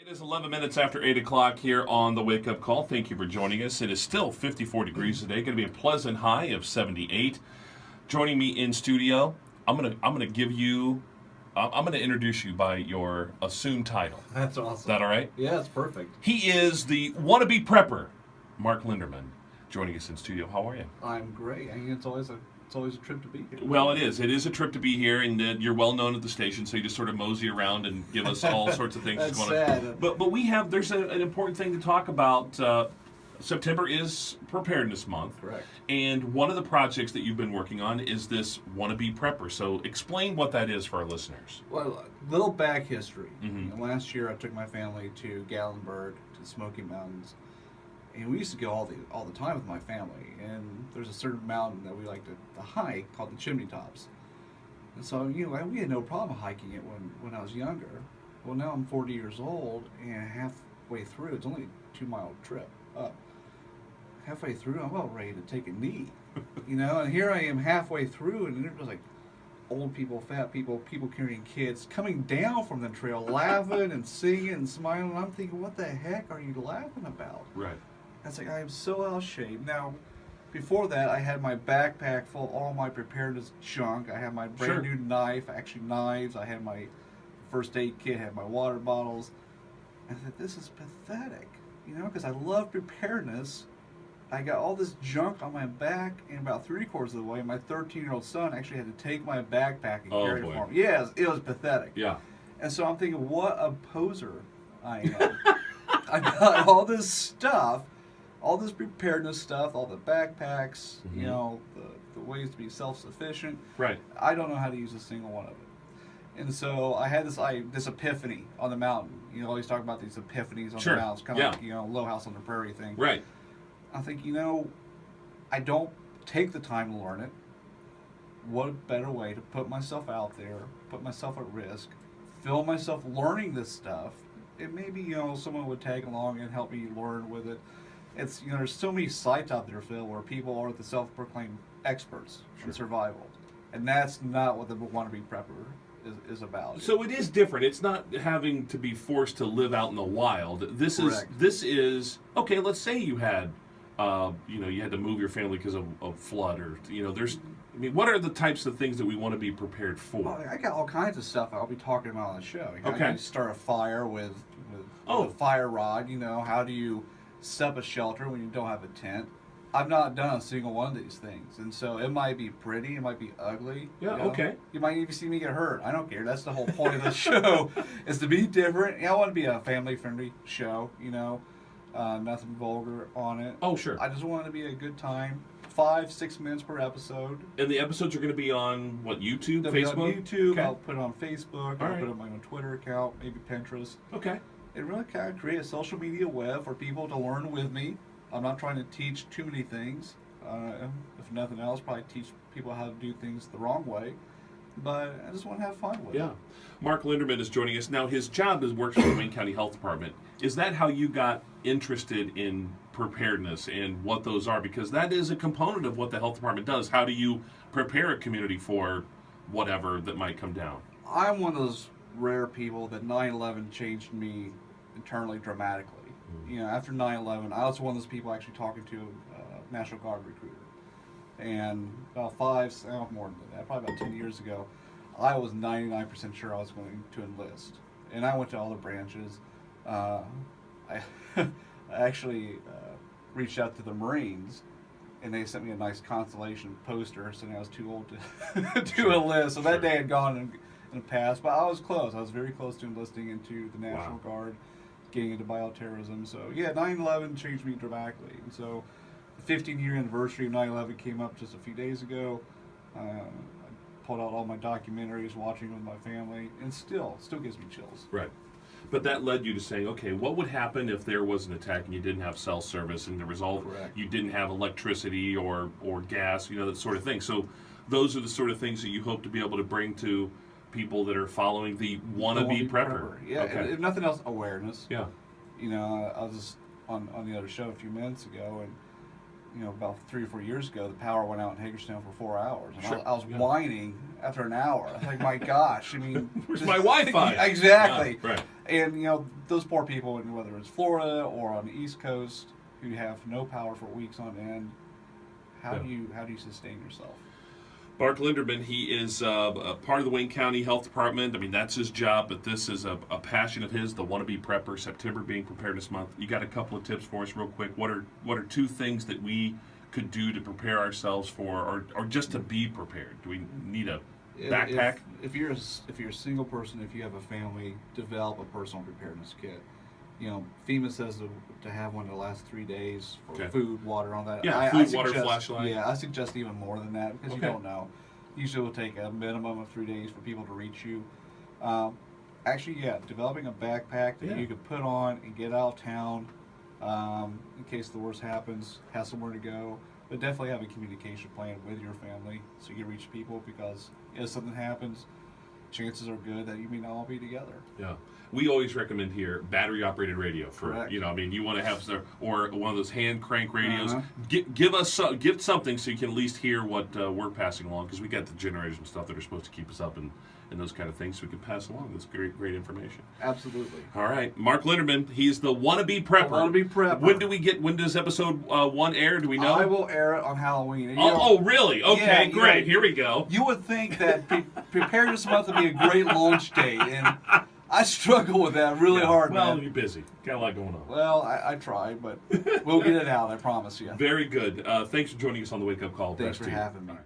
It is 11 minutes after 8 o'clock here on the Wake Up Call. Thank you for joining us. It is still 54 degrees today. Going to be a pleasant high of 78. Joining me in studio, I'm gonna give you, I'm gonna introduce you by your assumed title. That's awesome. Is that all right? Yeah, that's perfect. He is the Wannabe Prepper, Mark Linderman, joining us in studio. How are you? I'm great. I mean, it's always a trip to be here. Well, it is. It is a trip to be here, and you're well known at the station, so you just sort of mosey around and give us all sorts of things. That's sad. But there's an important thing to talk about. September is Preparedness Month. Correct. And one of the projects that you've been working on is this Wannabe Prepper. So explain what that is for our listeners. Well, little back history. Mm-hmm. Last year, I took my family to Gatlinburg, to the Smoky Mountains, and we used to go all the time with my family. And there's a certain mountain that we like to hike called the Chimney Tops. And so, we had no problem hiking it when I was younger. Well, now I'm 40 years old, and halfway through, it's only a 2-mile trip up. Halfway through, I'm about ready to take a knee, and here I am halfway through, and it was like old people, fat people, people carrying kids coming down from the trail, laughing and singing and smiling. And I'm thinking, what the heck are you laughing about? Right. It's like, I am so out of shape. Now, before that, I had my backpack full of all my preparedness junk. I had my brand new knife, actually knives. I had my first aid kit, I had my water bottles. And I thought, this is pathetic, because I love preparedness. I got all this junk on my back, and about 3/4 of the way, my 13-year-old son actually had to take my backpack and carry it for me. Yes, it was pathetic. Yeah. And so I'm thinking, what a poser I am. I got all this stuff, all this preparedness stuff, all the backpacks, mm-hmm. The ways to be self-sufficient. Right. I don't know how to use a single one of it. And so I had this epiphany on the mountain. Always talk about these epiphanies on the mountains, kind of like, Low House on the Prairie thing. Right. I think, I don't take the time to learn it. What a better way to put myself out there, put myself at risk, feel myself learning this stuff. It maybe, someone would tag along and help me learn with it. It's, there's so many sites out there, Phil, where people are the self-proclaimed experts in survival. And that's not what the Wannabe Prepper is about. So it is different. It's not having to be forced to live out in the wild. This is okay. Let's say you had, you had to move your family because of flood, or what are the types of things that we want to be prepared for? Well, I got all kinds of stuff I'll be talking about on the show. Okay. How do you start a fire with a fire rod? How do you set up a shelter when you don't have a tent? I've not done a single one of these things, and so it might be pretty, it might be ugly. Yeah, okay. You might even see me get hurt. I don't care. That's the whole point of the show, is to be different. I want to be a family-friendly show, nothing vulgar on it. Oh, sure. I just want it to be a good time. 5-6 minutes per episode. And the episodes are going to be on, what, YouTube, They'll Facebook? Be on YouTube. Okay. I'll put it on Facebook. I'll put it on my own Twitter account, maybe Pinterest. Okay. It really kind of create a social media web for people to learn with me. I'm not trying to teach too many things. If nothing else, probably teach people how to do things the wrong way. But I just want to have fun with it. Yeah. Mark Linderman is joining us. Now, his job is working for the Wayne County Health Department. Is that how you got interested in preparedness and what those are? Because that is a component of what the health department does. How do you prepare a community for whatever that might come down? I'm one of those rare people that 9/11 changed me internally dramatically. After 9/11, I was one of those people actually talking to a National Guard recruiter. And about more than that, probably about 10 years ago, I was 99% sure I was going to enlist. And I went to all the branches. I actually reached out to the Marines, and they sent me a nice consolation poster saying I was too old to enlist. So that day had gone in the past, but I was close. I was very close to enlisting into the National Guard, getting into bioterrorism. So, 9/11 changed me dramatically. And so the 15-year anniversary of 9/11 came up just a few days ago. I pulled out all my documentaries, watching with my family, and still gives me chills. Right. But that led you to saying, okay, what would happen if there was an attack and you didn't have cell service, and the result you didn't have electricity or gas, that sort of thing. So those are the sort of things that you hope to be able to bring to people that are following the Wannabe Prepper. Yeah, okay. If nothing else, awareness. Yeah. I was just on the other show a few minutes ago, and about 3 or 4 years ago, the power went out in Hagerstown for 4 hours, and Sure. I was whining after an hour. I was like, my gosh, I mean, Where's my Wi-Fi? Exactly. Yeah, right. And those poor people, whether it's Florida or on the East Coast, who have no power for weeks on end. How do you sustain yourself? Mark Linderman, he is a part of the Wayne County Health Department. I mean, that's his job, but this is a passion of his, the Wannabe Prepper, September being Preparedness Month. You got a couple of tips for us real quick. What are 2 things that we could do to prepare ourselves for, or just to be prepared? Do we need a backpack? If you're a single person, if you have a family, develop a personal preparedness kit. FEMA says to have one to last 3 days for food, water, all that. Yeah, I food, water, flashlight. Yeah, I suggest even more than that because you don't know. Usually it will take a minimum of 3 days for people to reach you. Developing a backpack that you could put on and get out of town in case the worst happens, have somewhere to go. But definitely have a communication plan with your family so you can reach people, because if something happens, chances are good that you may not all be together. Yeah. We always recommend here battery operated radio for, Correct. you want to have or one of those hand crank radios. Uh-huh. Give something so you can at least hear what we're passing along, because we got the generators and stuff that are supposed to keep us up and those kind of things, so we can pass along this great information. Absolutely. All right. Mark Linderman, he's the Wannabe Prepper. Wannabe Prepper. When does episode 1 air? Do we know? I will air it on Halloween. Oh, really? Okay, Yeah, great. Here we go. You would think that Preparedness Month would be a great launch date, and I struggle with that really hard, Well, man. you're busy. Got a lot going on. Well, I try, but we'll get it out, I promise you. Very good. Thanks for joining us on the Wake Up Call. Thanks Press for Team. having me. All right.